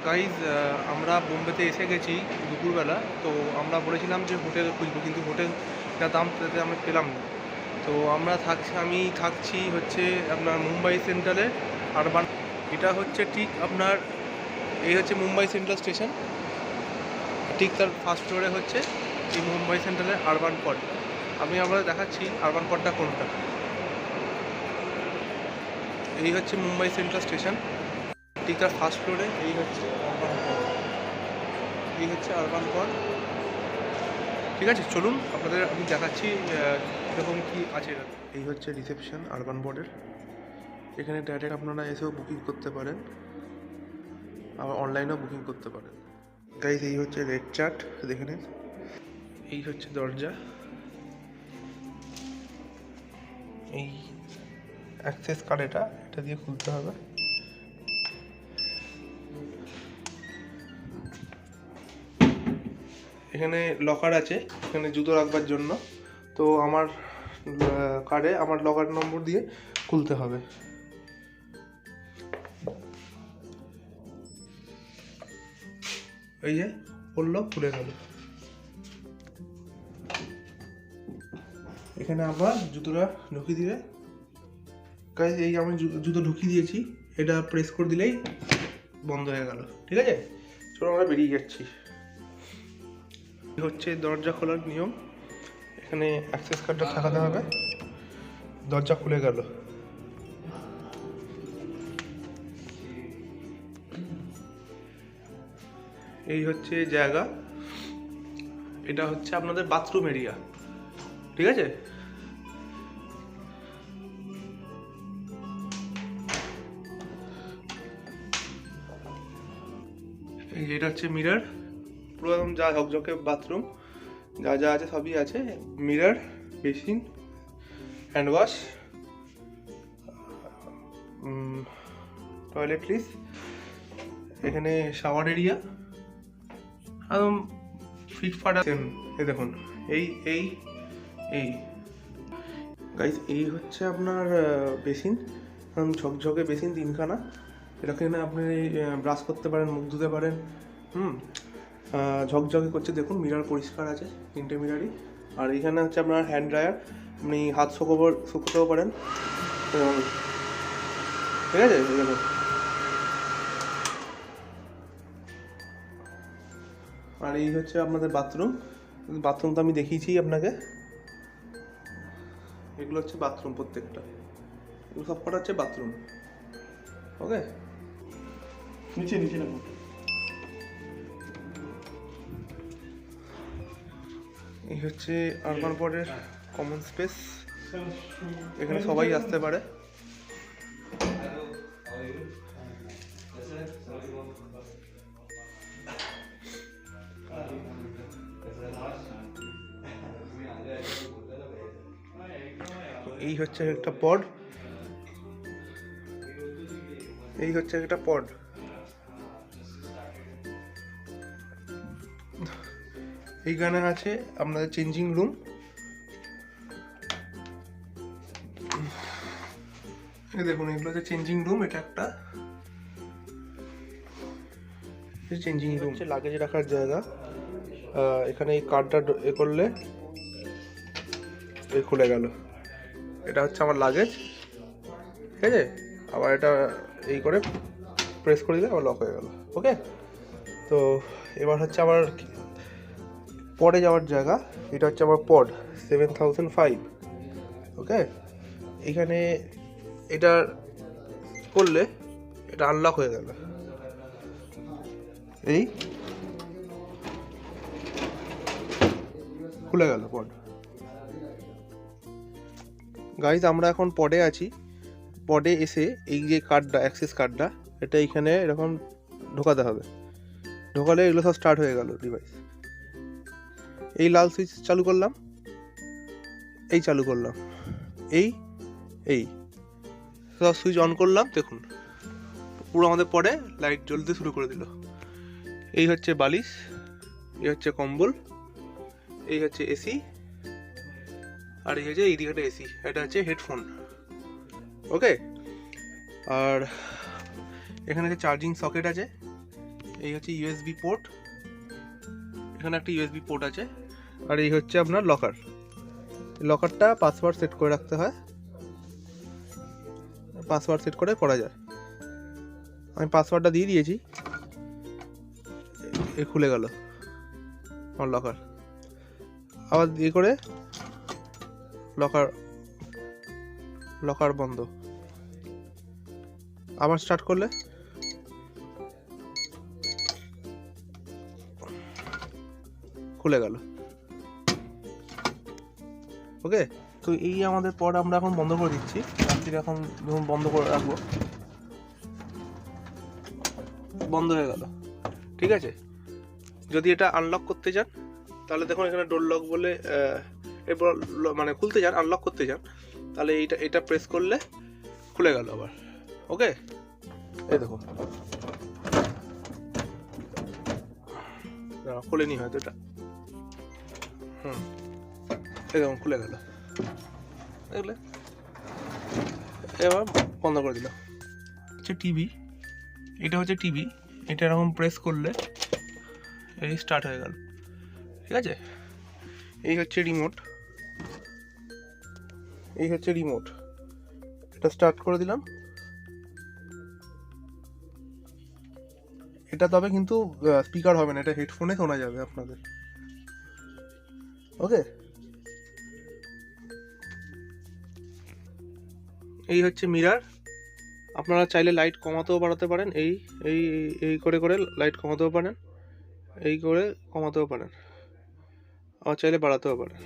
Guys আমরা বোম্বেতে এসে গেছি দুপুরবেলা। তো আমরা বলেছিলাম যে হোটেল খুঁজবো, কিন্তু হোটেল যা দাম তাতে আমরা পেলাম না। তো আমি থাকছি হচ্ছে আপনার মুম্বাই সেন্ট্রালে আরবান। এটা হচ্ছে ঠিক আপনার, এই হচ্ছে মুম্বাই সেন্ট্রাল স্টেশন, ঠিক তার ফার্স্ট ফ্লোরে হচ্ছে এই মুম্বাই সেন্ট্রালের আরবান পড। আমি আপনাদের দেখাচ্ছি আরবান পডটা কোনটা। এই হচ্ছে মুম্বাই সেন্ট্রাল স্টেশন, ঠিক তার ফার্স্ট ফ্লোরে এই হচ্ছে আরবান পড। এই হচ্ছে আরবান পড। ঠিক আছে, চলুন আপনাদের আমি দেখাচ্ছি কীরকম কী আছে। এই হচ্ছে রিসেপশন আরবান বোর্ডের। এখানে ডাইরেক্ট আপনারা এসেও বুকিং করতে পারেন, আবার অনলাইনেও বুকিং করতে পারেন। গাইজ এই হচ্ছে রেড চার্ট, দেখে নিন। এই হচ্ছে দরজা, এই অ্যাক্সেস কার্ড এটা দিয়ে খুলতে হবে। এখানে লকার আছে, এখানে জুতো রাখবার জন্য। তো আমার কার্ডে আমার লকার নম্বর দিয়ে খুলতে হবে। এই যে বললো, খুলে গেল। এখানে আবার জুতোটা ঢুকিয়ে দিলে, গাইজ এই আমি জুতো ঢুকিয়ে দিয়েছি, এটা প্রেস করে দিলেই বন্ধ হয়ে গেল। ঠিক আছে, চলো আমরা বেরিয়ে যাচ্ছি। হচ্ছে দরজা খোলার নিয়ম, এখানে অ্যাক্সেস কার্ডটা থাকাতে হবে। দরজা খুলে গেল। এই হচ্ছে জায়গা, এটা হচ্ছে আপনাদের বাথরুম এরিয়া। ঠিক আছে, এটা হচ্ছে মিরর, পুরো একদম যা ঝকঝকে বাথরুম, যা যা আছে সবই আছে। Mirror, basin, hand wash, toiletries, এখানে শাওয়ার এরিয়া একদম ফিটফাট আছে। এই দেখুন, এই এই এই গাইজ এই হচ্ছে আপনার বেসিন, ঝকঝকে বেসিন তিনখানা। এখানে আপনি ব্রাশ করতে পারেন, মুখ ধুতে পারেন। ঝকঝকে করছে, দেখুন মিরর পরিষ্কার আছে, তিনটে মিররই। আর এখানে হচ্ছে আপনার হ্যান্ড ড্রায়ার, আপনি হাত শুকোতেও পারেন। ঠিক আছে, দেখুন। আর এই হচ্ছে আপনাদের বাথরুম। বাথরুম তো আমি দেখিয়েছি আপনাকে, এগুলো হচ্ছে বাথরুম, প্রত্যেকটা এগুলো সব কটা হচ্ছে বাথরুম। ওকে, নিচে নিচে না, এই হচ্ছে আরবান পডের কমন স্পেস, এখানে সবাই আসতে পারে। এই হচ্ছে একটা পড, এই হচ্ছে একটা পড। এইখানে আছে আপনাদের চেঞ্জিং রুম। এই দেখুন, এগুলো হচ্ছে চেঞ্জিং রুম। এটা একটা চেঞ্জিং রুম, হচ্ছে লাগেজ রাখার জায়গা। এখানে এই কার্ডটা এ করলে এই খুলে গেল, এটা হচ্ছে আমার লাগেজ। ঠিক আছে, আবার এটা এই করে প্রেস করে দিলে আবার লক হয়ে গেল। ওকে, তো এবার হচ্ছে আমার পডে যাওয়ার জায়গা। এটা হচ্ছে আমার পড 7005। ওকে, এখানে এটা করলে এটা আনলক হয়ে গেল, এই খুলে গেল পড। গাইজ আমরা এখন পডে আছি। পডে এসে এই যে কার্ডটা, অ্যাক্সেস কার্ডটা, এটা এইখানে এরকম ঢোকাতে হবে। ঢোকালে এগুলো সব স্টার্ট হয়ে গেল ডিভাইস। এই লাল সুইচ চালু করলাম, এই চালু করলাম, এই এই সব সুইচ অন করলাম। দেখুন পুরো আমাদের পরে লাইট জ্বলতে শুরু করে দিল। এই হচ্ছে বালিশ, এই হচ্ছে কম্বল, এই হচ্ছে এসি, আর এই হচ্ছে এই দিকে এসি, এটা হচ্ছে হেডফোন। ওকে, আর এখানে যে চার্জিং সকেট আছে, এই হচ্ছে ইউএসবি পোর্ট, এখানে একটা ইউএসবি পোর্ট আছে। আর এই হচ্ছে আপনার লকার। লকারটা পাসওয়ার্ড সেট করে রাখতে হয়, পাসওয়ার্ড সেট করে করা যায়। আমি পাসওয়ার্ডটা দিয়ে দিয়েছি, এ খুলে গেল আমার লকার। আবার দিয়ে করে লকার বন্ধ। আবার স্টার্ট করলে খুলে গেল। ওকে, তো এই আমাদের পর আমরা এখন বন্ধ করে দিচ্ছি। রাত্রিরে এখন যখন বন্ধ করে রাখবো, বন্ধ হয়ে গেল। ঠিক আছে, যদি এটা আনলক করতে চান তাহলে দেখুন এখানে ডোর লক বলে এরপর মানে খুলতে চান, আনলক করতে চান, তাহলে এটা প্রেস করলে খুলে গেল আবার। ওকে, এই দেখুন খুলেনি হয়তো এটা, এই দেখুন খুলে গেল, দেখলে? এবার বন্ধ করে দিলাম। হচ্ছে টিভি, এটা হচ্ছে টিভি, এটা এরকম প্রেস করলে এই স্টার্ট হয়ে গেল। ঠিক আছে, এই হচ্ছে রিমোট, এই হচ্ছে রিমোট, এটা স্টার্ট করে দিলাম। এটা তবে কিন্তু স্পিকার হবে না, এটা হেডফোনে শোনা যাবে আপনাদের। ওকে, এই হচ্ছে মিরার, আপনারা চাইলে লাইট কমাতেও বাড়াতে পারেন, এই এই এই করে করে লাইট কমাতেও পারেন, এই করে কমাতেও পারেন, আবার চাইলে বাড়াতেও পারেন।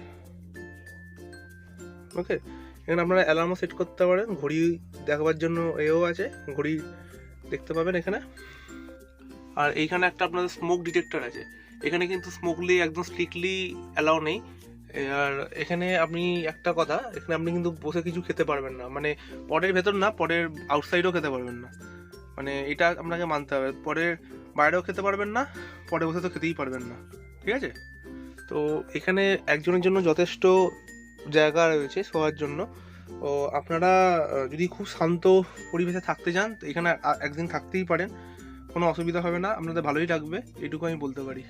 ওকে, এখানে আপনারা অ্যালার্মও সেট করতে পারেন, ঘড়ি দেখাবার জন্য এও আছে, ঘড়ি দেখতে পাবেন এখানে। আর এইখানে একটা আপনাদের স্মোক ডিটেক্টর আছে, এখানে কিন্তু স্মোকলি একদম স্ট্রিক্টলি অ্যালাউ নেই। আর এখানে আপনি একটা কথা, এখানে আপনি কিন্তু বসে কিছু খেতে পারবেন না, মানে পরের ভেতর না, পরের আউটসাইডও খেতে পারবেন না, মানে এটা আপনাকে মানতে হবে। পরের বাইরেও খেতে পারবেন না, পরে বসে তো খেতেই পারবেন না। ঠিক আছে, তো এখানে একজনের জন্য যথেষ্ট জায়গা রয়েছে শোয়ার জন্য। ও আপনারা যদি খুব শান্ত পরিবেশে থাকতে চান তো এখানে একদিন থাকতেই পারেন, কোনো অসুবিধা হবে না, আপনাদের ভালোই লাগবে, এটুকু আমি বলতে পারি।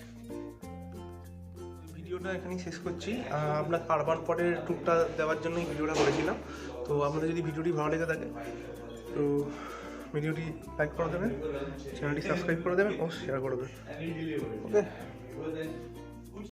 ভিডিওটা এখানেই শেষ করছি। আপনার আরবান পটের ট্যুরটা দেওয়ার জন্যই ভিডিওটা করেছিলাম। তো আপনাদের যদি ভিডিওটি ভালো লেগে থাকে তো ভিডিওটি লাইক করে দেবেন, চ্যানেলটি সাবস্ক্রাইব করে দেবেন ও শেয়ার করে দেবেন। ওকে।